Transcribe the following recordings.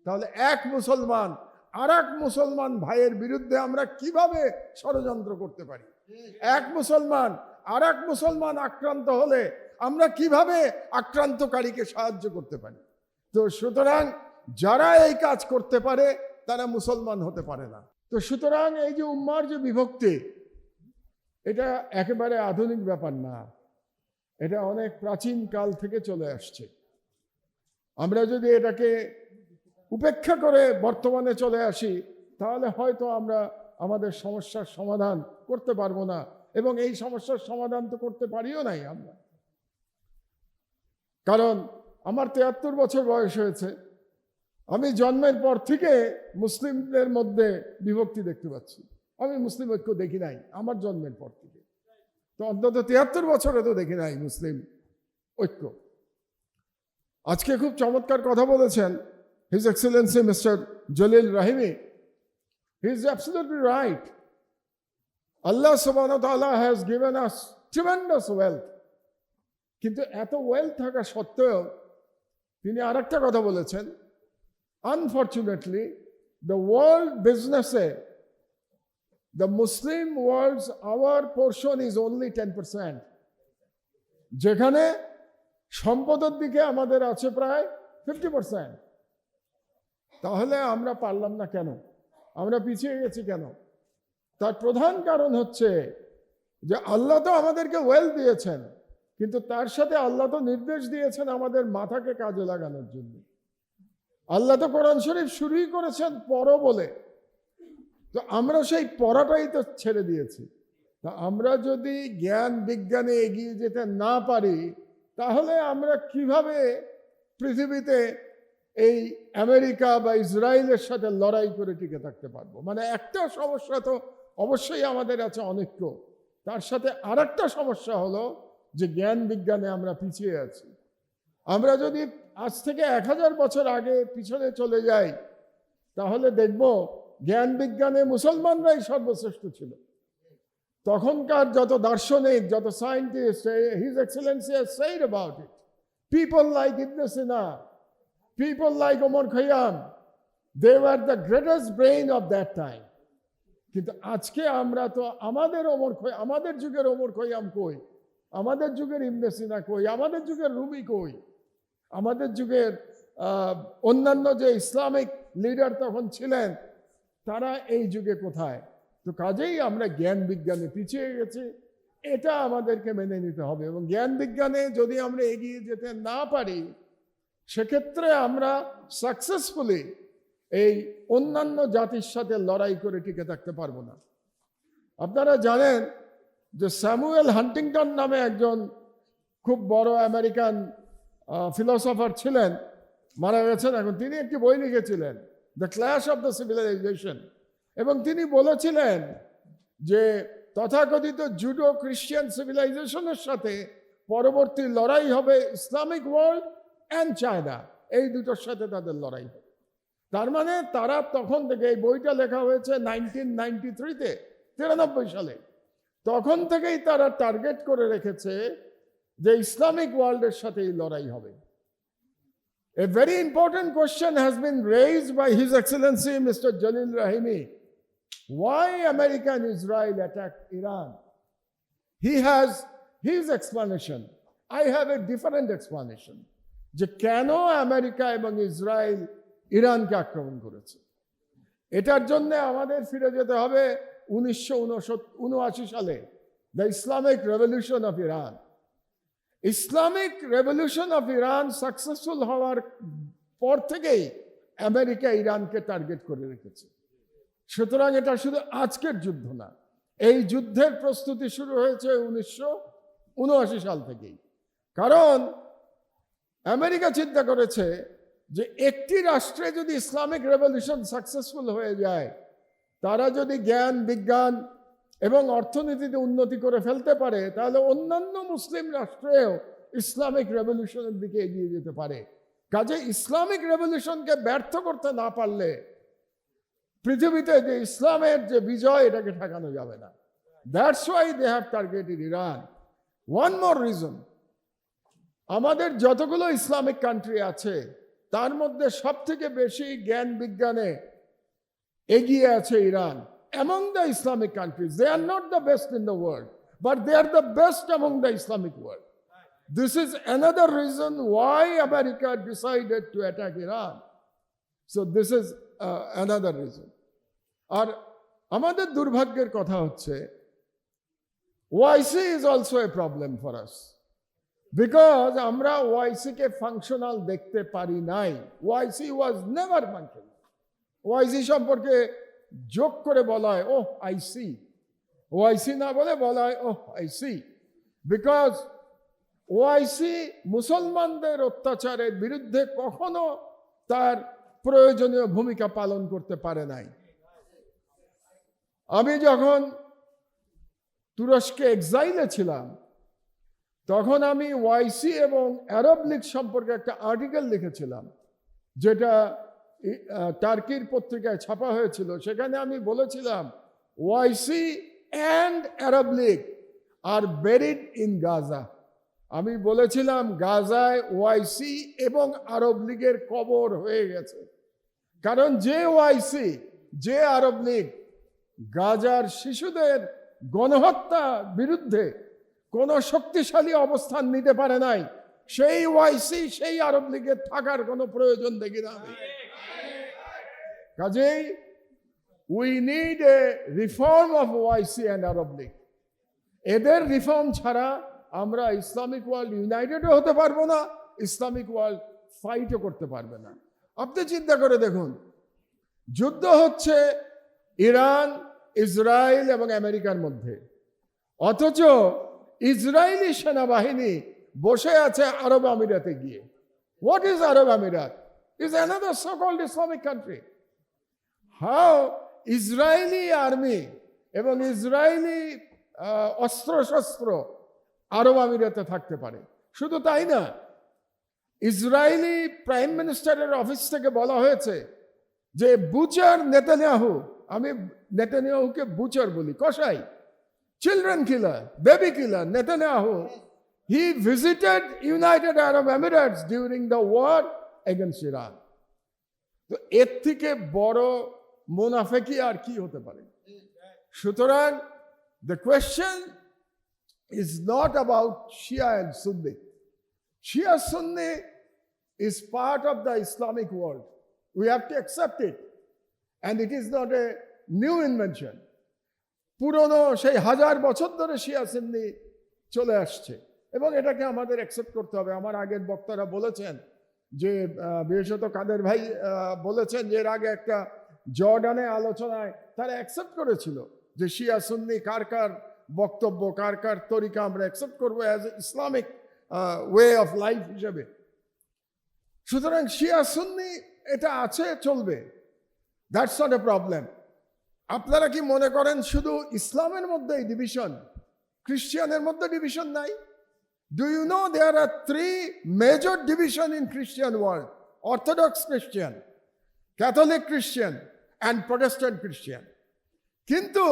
তাহলে এক মুসলমান আর এক মুসলমান ভাইয়ের বিরুদ্ধে আমরা কিভাবে ষড়যন্ত্র করতে পারি? এক মুসলমান আর এক মুসলমান আক্রান্ত হলে আমরা কিভাবে আক্রান্তকারীকে সাহায্য করতে পারি? তো সুতরাং যারা এই কাজ করতে পারে তারা মুসলমান হতে পারে না। তো সুতরাং এই যে উম্মার যে বিভক্তি, এটা একেবারে আধুনিক ব্যাপার না, এটা অনেক প্রাচীন কাল থেকে চলে আসছে। আমরা যদি এটাকে উপেক্ষা করে বর্তমানে চলে আসি তাহলে হয়তো আমরা আমাদের সমস্যার সমাধান করতে পারবো না, এবং এই সমস্যার সমাধান তো করতে পারিও নাই আমরা। কারণ আমার 73 বছর বয়স হয়েছে, আমি জন্মের পর থেকে মুসলিমদের মধ্যে বিভক্তি দেখতে পাচ্ছি। আমি মুসলিম ঐক্য দেখি নাই আমার জন্মের পর থেকে, তো অন্তত 73 বছরে তো দেখি নাই মুসলিম ঐক্য। আজকে খুব চমৎকার কথা বলেছেন His Excellency Mr. Jalil Rahimi. He is absolutely right. Allah subhanahu wa ta'ala has given us tremendous wealth. কিন্তু এত ওয়েলথ থাকা সত্ত্বেও তিনি আরেকটা কথা বলেছেন, আনফর্চুনেটলি দ্য ওয়ার্ল্ড বিজনেসে the Muslim worlds our portion is only 10%, যেখানে সম্পদের দিকে আমাদের আছে প্রায় 50%। তাহলে আমরা পারলাম না কেন? আমরা পিছিয়ে গেছি কেন? তার প্রধান কারণ হচ্ছে যে আল্লাহ তো আমাদেরকে ওয়েলথ দিয়েছেন, কিন্তু তার সাথে আল্লাহ তো নির্দেশ দিয়েছেন আমাদের মাথাকে কাজে লাগানোর জন্য। আল্লাহ তো কোরআন শরীফ শুরুই করেছেন পড়ো বলে, তো আমরা সেই পড়াটাই তো ছেড়ে দিয়েছি। তা আমরা যদি জ্ঞান বিজ্ঞানে এগিয়ে যেতে না পারি তাহলে আমরা কিভাবে পৃথিবীতে এই আমেরিকা বা ইসরায়েলের সাথে লড়াই করে টিকে থাকতে পারবো? মানে একটা সমস্যা তো অবশ্যই আমাদের আছে অনৈক্য, তার সাথে আরেকটা সমস্যা হলো যে জ্ঞান বিজ্ঞানে আমরা পিছিয়ে আছি। আমরা যদি আজ থেকে 1000 বছর আগে পিছনে চলে যাই তাহলে দেখব জ্ঞান বিজ্ঞানে মুসলমানরাই সর্বশ্রেষ্ঠ ছিল। তখনকার যত দার্শনিক, যত scientist, His Excellency has said about it. People like Ibn Sina, people like Omar Khayyam, they were the greatest brain of that time. কিন্তু আজকে আমরা তো আমাদের যুগের ওমর খৈয়াম কই, আমাদের যুগের ইবনে সিনা কই, আমাদের যুগের রুমি কই, আমাদের যুগের অন্যান্য যে ইসলামিক লিডার তখন ছিলেন তারা এই যুগে কোথায়? তো কাজেই আমরা জ্ঞান বিজ্ঞানে পিছিয়ে গেছি, এটা আমাদেরকে মেনে নিতে হবে। এবং জ্ঞান বিজ্ঞানে যদি আমরা এগিয়ে যেতে না পারি সেক্ষেত্রে আমরা সাকসেসফুলি এই অন্যান্য জাতির সাথে লড়াই করে টিকে থাকতে পারবো না। আপনারা জানেন যে স্যামুয়েল হান্টিংটন নামে একজন খুব বড় আমেরিকান ফিলোসফার ছিলেন, মারা গেছেন এখন। তিনি একটি বই লিখেছিলেন, the clash of the civilization, এবং তিনি বলেছিলেন যে তথাকথিত জুডো খ্রিস্টান সিভিলাইজেশনের সাথে পরবর্তী লড়াই হবে ইসলামিক ওয়ার্ল্ড অ্যান্ড চায়না, এই দুটোর সাথে তাদের লড়াই হবে। তার মানে তারা তখন থেকে, এই বইটা লেখা হয়েছে 1993-তে, 93 সালে, তখন থেকেই তারা টার্গেট করে রেখেছে যে ইসলামিক ওয়ার্ল্ডের সাথে এই লড়াই হবে। A very important question has been raised by His Excellency Mr. Jalil Rahimi. Why America and Israel attacked Iran? He has his explanation. I have a different explanation. যে কেন আমেরিকা এবং ইসরায়েল ইরানকে আক্রমণ করেছে, এটার জন্য আমাদের ফিরে যেতে হবে 1979 সালে, the Islamic revolution of Iran. Islamic revolution of Iran successful হওয়ার পর থেকেই আমেরিকা ইরানকে টার্গেট করে রেখেছে। সুতরাং এটা শুধু আজকের যুদ্ধ না, এই যুদ্ধের প্রস্তুতি শুরু হয়েছে 1979 সাল থেকেই। কারণ আমেরিকা চিন্তা করেছে যে একটি রাষ্ট্রে যদি ইসলামিক রেভলিউশন সাকসেসফুল হয়ে যায়, তারা যদি জ্ঞান বিজ্ঞান এবং অর্থনীতিতে উন্নতি করে ফেলতে পারে, তাহলে অন্যান্য মুসলিম রাষ্ট্রেও ইসলামিক রেভলিউশনের দিকে এগিয়ে যেতে পারে। কাজে ইসলামিক রেভলিউশনকে ব্যর্থ করতে না পারলে পৃথিবীতে যে ইসলামের যে বিজয়, এটাকে ঠেকানো যাবে না। That's why they have targeted Iran. One more reason, আমাদের যতগুলো ইসলামিক কান্ট্রি আছে তার মধ্যে সব থেকে বেশি জ্ঞান বিজ্ঞানে এগিয়ে আছে Iran. Among the Islamic countries, they are not the best in the world, but they are the best among the Islamic world. This is another reason why America decided to attack Iran. So this is another reason. আর আমাদের দুর্ভাগ্যের কথা হচ্ছে OIC is also a problem for us. Because আমরা OIC কে functional দেখতে পারি নাই। OIC was never functional. OIC সম্পর্কে যোগ করে বলা হয় ওহ আই সি, OIC না বলে বলা হয় oh I see, because OIC মুসলমানদের অত্যাচারের বিরুদ্ধে কখনো তার প্রয়োজনীয় ভূমিকা পালন করতে পারে নাই। আমি যখন তুরস্কে এক্সাইলে ছিলাম তখন আমি OIC এবং আরব লীগ সম্পর্কে একটা আর্টিকেল লিখেছিলাম, যেটা টার্কির পত্রিকায় ছাপা হয়েছিল। সেখানে আমি বলেছিলাম OIC অ্যান্ড আরব লীগ আর বেরিড ইন গাজা। আমি বলেছিলাম গাজায় OIC এবং আরব লীগের কবর হয়ে গেছে, কারণ যে OIC যে আরব লীগ গাজার শিশুদের গণহত্যা বিরুদ্ধে কোনো শক্তিশালী অবস্থান নিতে পারে নাই, সেই OIC সেই আরব লীগের থাকার কোনো প্রয়োজন দেখি না আমি। কাজেই we need a reform of OIC and Arab league. এদের রিফর্ম ছাড়া আমরা ইসলামিক ওয়ার্ল্ড ইউনাইটেডও হতে পারবো না, ইসলামিক ওয়ার্ল্ড ফাইটও করতে পারবে না। আপনি চিন্তা করে দেখুন, যুদ্ধ হচ্ছে ইরান, ইসরায়েল এবং আমেরিকার মধ্যে, অথচ ইসরায়েলি সেনাবাহিনী বসে আছে আরব আমিরাতে গিয়ে। হোয়াট ইজ আরব আমিরাত? Is another so called Islamic country. How Israeli army এবং ইসরায়েলি অস্ত্রশস্ত্র আরব আমিরাতে থাকতে পারে? শুধু তাই না, ইসরায়েলি প্রাইম মিনিস্টারের অফিস থেকে বলা হয়েছে যে বুচার নেতানিয়াহু, আমি নেতানিয়াহুকে বুচার বলি, কসাই, children killer, baby killer, Netanyahu, he visited United Arab Emirates during the war against Iran. তো এর থেকে বড় মুনাফেকি আর কি হতে পারে? সুতরাং the question is not about Shia and Sunni. Shia Sunni is part of the Islamic world. We have to accept it. And it is not a new invention. পুরনো সেই হাজার বছর ধরে শিয়া সুন্নি চলে আসছে এবং এটাকে আমাদের অ্যাকসেপ্ট করতে হবে। আমার আগের বক্তারা বলেছেন যে, বিশেষত কাদের ভাই বলেছেন যে এর আগে একটা জর্ডানে আলোচনায় তারা অ্যাকসেপ্ট করেছিল যে শিয়া সুন্নি কার কার বক্তব্য, কার কার তরিকা আমরা অ্যাকসেপ্ট করবো as Islamic way of life হিসেবে। সুতরাং শিয়া সুন্নি এটা আছে, চলবে, দ্যাটস নট এ প্রবলেম। আপনারা কি মনে করেন শুধু ইসলামের মধ্যেই ডিভিশন, খ্রিস্টানের মধ্যে ডিভিশন নাই? Do you know there are 3 major division in খ্রিস্টান ওয়ার্ল্ড: অর্থোডক্স খ্রিস্টান, ক্যাথলিক খ্রিস্টান অ্যান্ড প্রটেস্ট্যান্ট খ্রিস্টান। কিন্তু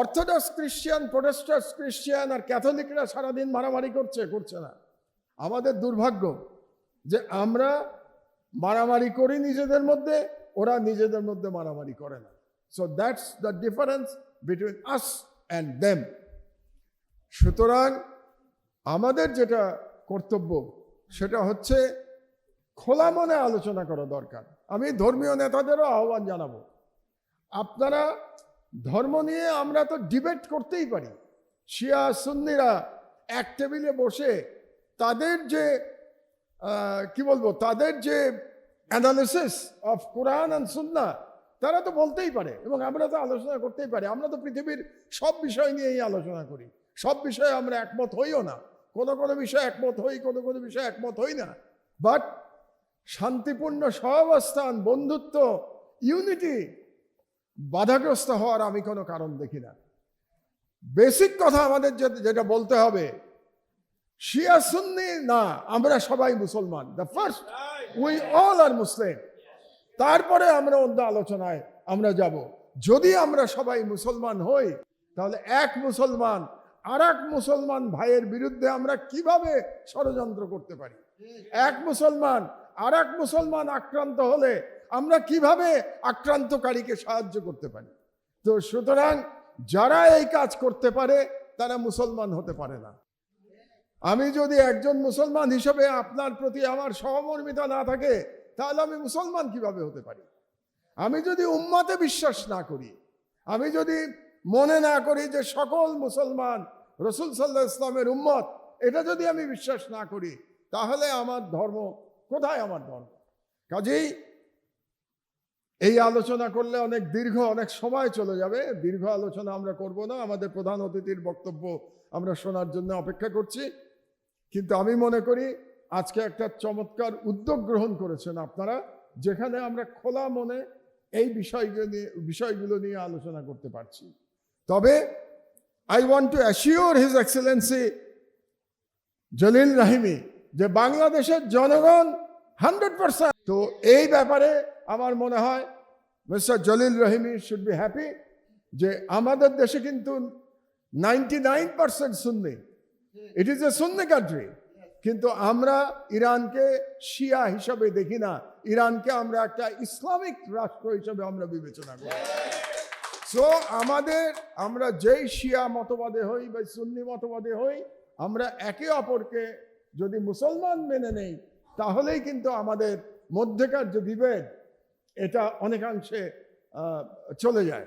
অর্থোডক্স খ্রিস্টান, প্রটেস্ট্যান্ট খ্রিস্টান আর ক্যাথলিকরা সারাদিন মারামারি করছে না। আমাদের দুর্ভাগ্য যে আমরা মারামারি করি নিজেদের মধ্যে, ওরা নিজেদের মধ্যে মারামারি করে না। So that's the difference between us and them. সুতরাং আমাদের যেটা কর্তব্য সেটা হচ্ছে খোলা মনে আলোচনা করা দরকার। আমি ধর্মীয় নেতাদেরও আহ্বান জানাবো, আপনারা ধর্ম নিয়ে আমরা তো ডিবেট করতেই পারি। শিয়া সুন্নিরা এক টেবিলে বসে তাদের যে কি বলবো, তাদের যে অ্যানালিসিস অফ কোরআন অ্যান্ড সুন্নাহ তারা তো বলতেই পারে এবং আমরা তো আলোচনা করতেই পারি। আমরা তো পৃথিবীর সব বিষয় নিয়েই আলোচনা করি, সব বিষয়ে আমরা একমত হইও না, কোনো কোনো বিষয়ে একমত হই, কোনো কোনো বিষয়ে একমত হই না। বাট শান্তিপূর্ণ সহাবস্থান, বন্ধুত্ব, ইউনিটি বাধাগ্রস্ত হওয়ার আমি কোনো কারণ দেখি না। বেসিক কথা আমাদের যেটা বলতে হবে, শিয়া সুন্নি না, আমরা সবাই মুসলমান। দ্য ফার্স্ট উই অল আর মুসলিম, তারপরে আমরা অন্য আলোচনায় আমরা যাব। যদি আমরা সবাই মুসলমান হই তাহলে এক মুসলমান আর এক মুসলমান ভাইয়ের বিরুদ্ধে আমরা কিভাবে ষড়যন্ত্র করতে পারি, এক মুসলমান আর এক মুসলমান আক্রান্ত হলে আমরা কিভাবে আক্রান্তকারীকে সাহায্য করতে পারি। তো সুতরাং যারা এই কাজ করতে পারে তারা মুসলমান হতে পারে না। আমি যদি একজন মুসলমান হিসেবে আপনার প্রতি আমার সহমর্মিতা না থাকে, তাহলে আমি মুসলমান কিভাবে হতে পারি? আমি যদি উম্মতে বিশ্বাস না করি, আমি যদি মনে না করি যে সকল মুসলমান রাসূল সাল্লাল্লাহু আলাইহি ওয়াসাল্লামের উম্মত, এটা যদি আমি বিশ্বাস না করি, তাহলে আমার ধর্ম কোথায়? আমার ধর্ম। কাজেই এই আলোচনা করলে অনেক দীর্ঘ, অনেক সময় চলে যাবে। দীর্ঘ আলোচনা আমরা করব না, আমাদের প্রধান অতিথির বক্তব্য আমরা শোনার জন্য অপেক্ষা করছি। কিন্তু আমি মনে করি আজকে একটা চমৎকার উদ্যোগ গ্রহণ করেছেন আপনারা, যেখানে আমরা খোলা মনে এই বিষয়গুলো নিয়ে আলোচনা করতে পারছি। তবে I want to assure his excellency Jalil Rahimi যে বাংলাদেশের জনগণ 100%, তো এই ব্যাপারে আমার মনে হয় mister Jalil Rahimi should be happy যে আমাদের দেশে কিন্তু 99% সুন্নি, it is a Sunni country, কিন্তু আমরা ইরানকে শিয়া হিসাবে দেখি না, ইরানকে আমরা একটা ইসলামিক রাষ্ট্র হিসাবে আমরা বিবেচনা করি। সো আমরা যেই শিয়া মতবাদে হই বা সুন্নি মতবাদে হই, আমরা একে অপরকে যদি মুসলমান মেনে নেই, তাহলেই কিন্তু আমাদের মধ্যেকার যে বিভেদ এটা অনেকাংশে চলে যায়।